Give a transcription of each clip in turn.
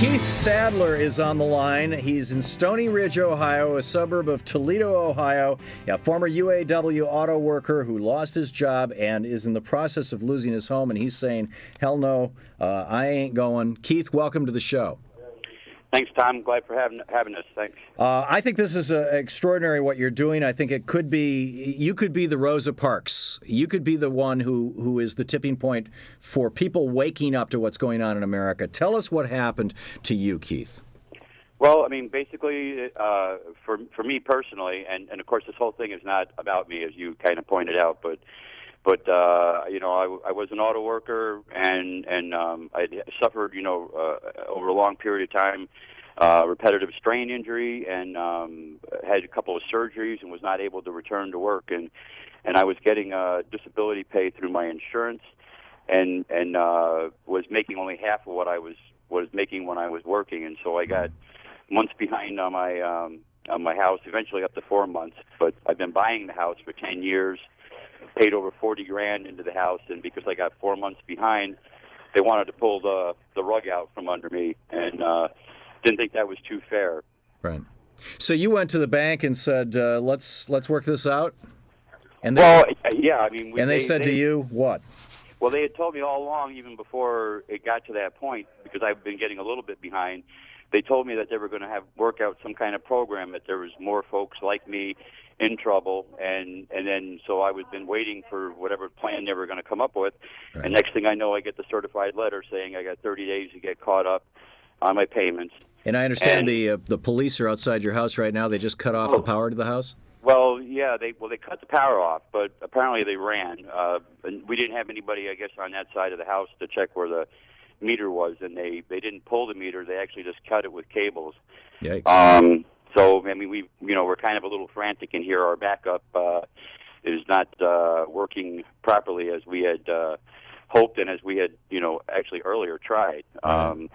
Keith Sadler is on the line. He's in Stony Ridge, Ohio, a suburb of Toledo, Ohio, a former UAW auto worker who lost his job and is in the process of losing his home, and he's saying, hell no, I ain't going. Keith, welcome to the show. Thanks, Tom. Glad for having us. Thanks. I think this is extraordinary what you're doing. I think it could be, you could be the Rosa Parks. You could be the one who is the tipping point for people waking up to what's going on in America. Tell us what happened to you, Keith. Well, I mean, basically, for me personally, and of course this whole thing is not about me, as you kind of pointed out, but you know, I was an auto worker, and I suffered, you know, over a long period of time, repetitive strain injury, and had a couple of surgeries, and was not able to return to work, and I was getting disability pay through my insurance, and was making only half of what I was making when I was working, and so I got months behind on my house, eventually up to 4 months. But I've been buying the house for 10 years. Paid over $40,000 into the house, and because I got 4 months behind, they wanted to pull the rug out from under me, and didn't think that was too fair. Right. So you went to the bank and said, "Let's work this out." And yeah, I mean, they said to you what? Well, they had told me all along, even before it got to that point, because I've been getting a little bit behind. They told me that they were going to work out some kind of program, that there was more folks like me in trouble, and then so I was been waiting for whatever plan they were going to come up with, right. And next thing I know, I get the certified letter saying I got 30 days to get caught up on my payments. And I understand the police are outside your house right now. They just cut off the power to the house. Well, yeah, they cut the power off, but apparently they ran. And we didn't have anybody, I guess, on that side of the house to check where the meter was, and they didn't pull the meter. They actually just cut it with cables. Yikes. So, I mean, we're kind of a little frantic in here. Our backup is not working properly as we had hoped, and as we had, actually earlier tried. Right.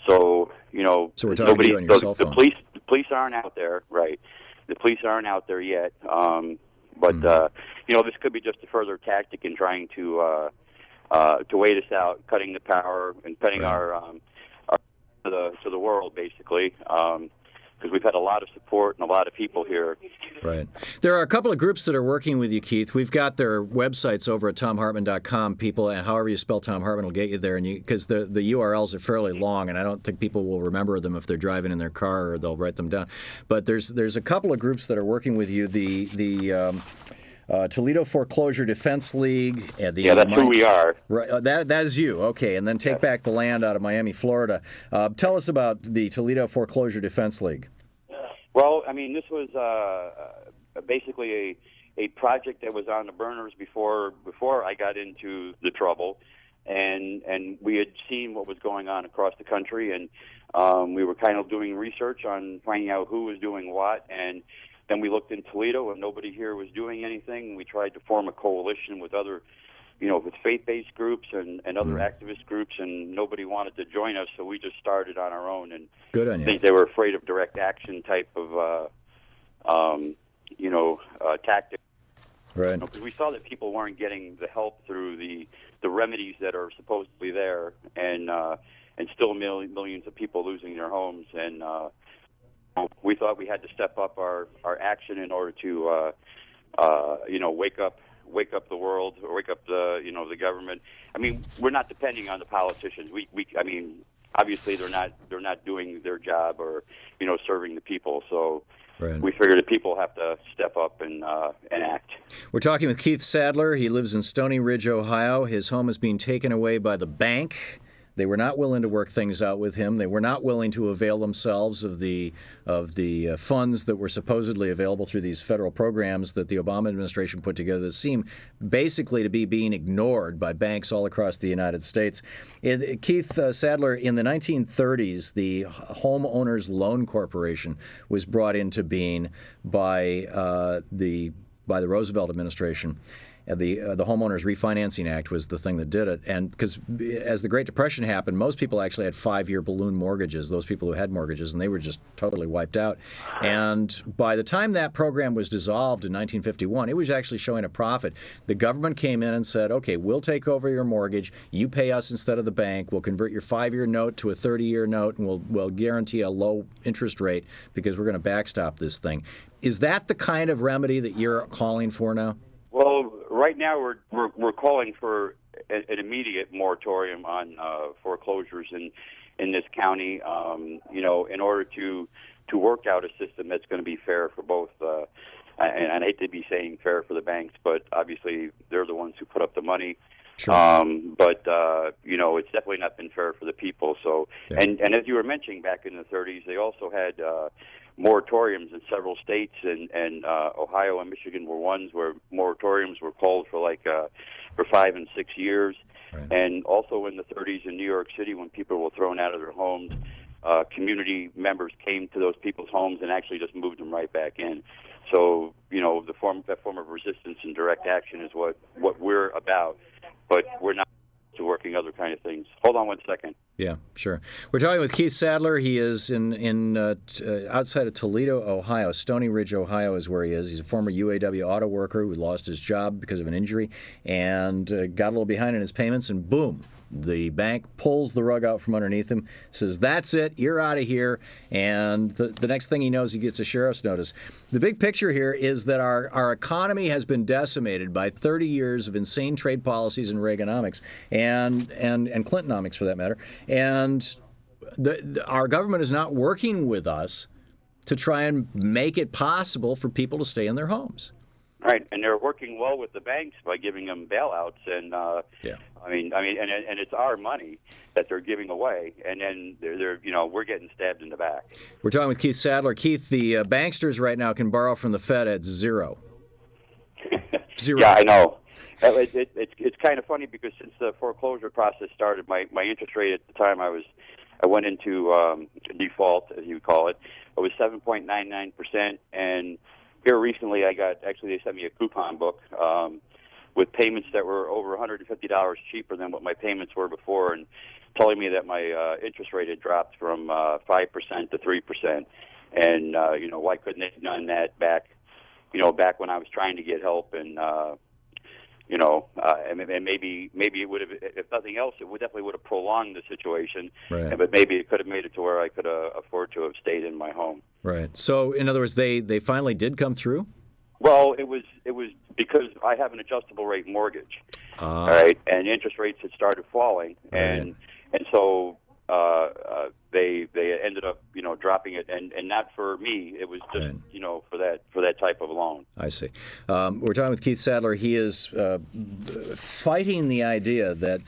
So we're talking to you on your cell phone. The police aren't out there, right? The police aren't out there yet. But this could be just a further tactic in trying to wait us out, cutting the power and cutting our to the world, basically. Because we've had a lot of support and a lot of people here. Right. There are a couple of groups that are working with you, Keith. We've got their websites over at thomhartmann.com. People, and however you spell Thom Hartmann will get you there. And because the URLs are fairly long, and I don't think people will remember them if they're driving in their car, or they'll write them down. But there's a couple of groups that are working with you. The Toledo Foreclosure Defense League. That's who we are. Right, that is you. Okay, and then Take Back the Land out of Miami, Florida. Tell us about the Toledo Foreclosure Defense League. Well, I mean, this was basically a project that was on the burners before I got into the trouble, and we had seen what was going on across the country, and we were kind of doing research on finding out who was doing what, and then we looked in Toledo, and nobody here was doing anything. We tried to form a coalition with other, with faith-based groups and other activist groups, and nobody wanted to join us, so we just started on our own. And good on you. I think they were afraid of direct action type of, tactics. Right. Because we saw that people weren't getting the help through the remedies that are supposedly there, and still millions of people losing their homes, and we thought we had to step up our action in order to, wake up the world, or wake up the government. I mean, we're not depending on the politicians. I mean, obviously they're not doing their job, or serving the people. So right. We figured that people have to step up and act. We're talking with Keith Sadler. He lives in Stony Ridge, Ohio. His home is being taken away by the bank. They were not willing to work things out with him. They were not willing to avail themselves of the funds that were supposedly available through these federal programs that the Obama administration put together that seem basically to be being ignored by banks all across the United States. Keith Sadler, in the 1930s, the Homeowners Loan Corporation was brought into being by the Roosevelt administration. the Homeowners Refinancing Act was the thing that did it. And because as the Great Depression happened, most people actually had 5-year balloon mortgages, those people who had mortgages, and they were just totally wiped out. And by the time that program was dissolved in 1951, it was actually showing a profit. The government came in and said, okay, we'll take over your mortgage. You pay us instead of the bank. We'll convert your 5-year note to a 30-year note, and we'll guarantee a low interest rate because we're going to backstop this thing. Is that the kind of remedy that you're calling for now? Well, right now we're calling for an immediate moratorium on foreclosures in this county. In order to work out a system that's going to be fair for both. And I hate to be saying fair for the banks, but obviously they're the ones who put up the money. Sure. It's definitely not been fair for the people. So, yeah. and as you were mentioning, back in the 30s, they also had moratoriums in several states, and Ohio and Michigan were ones where moratoriums were called for for 5 and 6 years. Right. And also in the 30s in New York City, when people were thrown out of their homes, community members came to those people's homes and actually just moved them right back in. So, that form of resistance and direct action is what we're about, but we're not working other kind of things. Hold on one second. Yeah, sure. We're talking with Keith Sadler. He is in outside of Toledo, Ohio. Stony Ridge, Ohio is where he is. He's a former UAW auto worker who lost his job because of an injury and got a little behind in his payments, and boom, the bank pulls the rug out from underneath him, says, that's it, you're out of here, and the next thing he knows, he gets a sheriff's notice. The big picture here is that our economy has been decimated by 30 years of insane trade policies and Reaganomics, and Clintonomics for that matter, and our government is not working with us to try and make it possible for people to stay in their homes. Right, and they're working well with the banks by giving them bailouts, and yeah. and it's our money that they're giving away, and then they're we're getting stabbed in the back. We're talking with Keith Sadler. Keith, the banksters right now can borrow from the Fed at zero. Zero. Yeah, I know. It's kind of funny because since the foreclosure process started, my interest rate at the time I went into default, as you would call it, was 7.99%, and here recently, they sent me a coupon book with payments that were over $150 cheaper than what my payments were before, and telling me that my interest rate had dropped from 5% to 3%. And why couldn't they have done that back when I was trying to get help, and and maybe it would have, if nothing else, it definitely would have prolonged the situation. Right. But maybe it could have made it to where I could afford to have stayed in my home. Right. So, in other words, they finally did come through? Well, it was because I have an adjustable rate mortgage, all right, and interest rates had started falling, and so they ended up dropping it, and not for me. It was just for that type of loan. I see. We're talking with Keith Sadler. He is fighting the idea that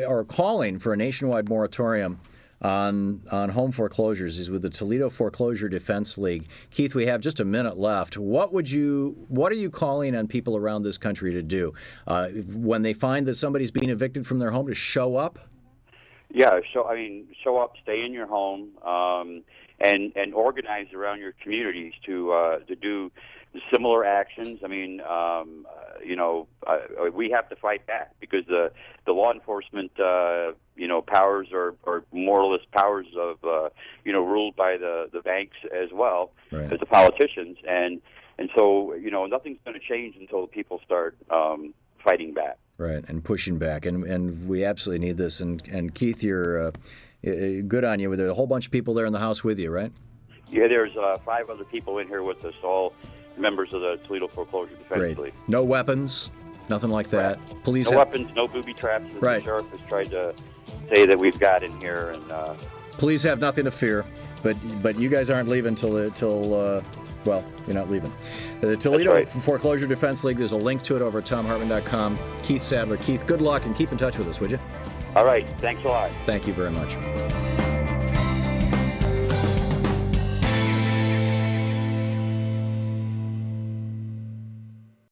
or calling for a nationwide moratorium on home foreclosures. He's with the Toledo Foreclosure Defense League. Keith, we have just a minute left. What are you calling on people around this country to do when they find that somebody's being evicted from their home, to show up? Yeah, show up, stay in your home, and organize around your communities to do similar actions. We have to fight back because the law enforcement powers are more or less powers of ruled by the banks as well as the politicians, and so nothing's going to change until people start fighting back. Right, and pushing back, and we absolutely need this. And Keith, you're good on you. There's a whole bunch of people there in the house with you, right? Yeah, there's 5 other people in here with us, all members of the Toledo Foreclosure Defense League. No weapons, nothing like that. Right. Police. No weapons, no booby traps. As right. The sheriff has tried to say that we've got in here, and police have nothing to fear. But you guys aren't leaving till well, you're not leaving. The Toledo Foreclosure Defense League, there's a link to it over at ThomHartmann.com. Keith Sadler. Keith, good luck, and keep in touch with us, would you? All right. Thanks a lot. Thank you very much.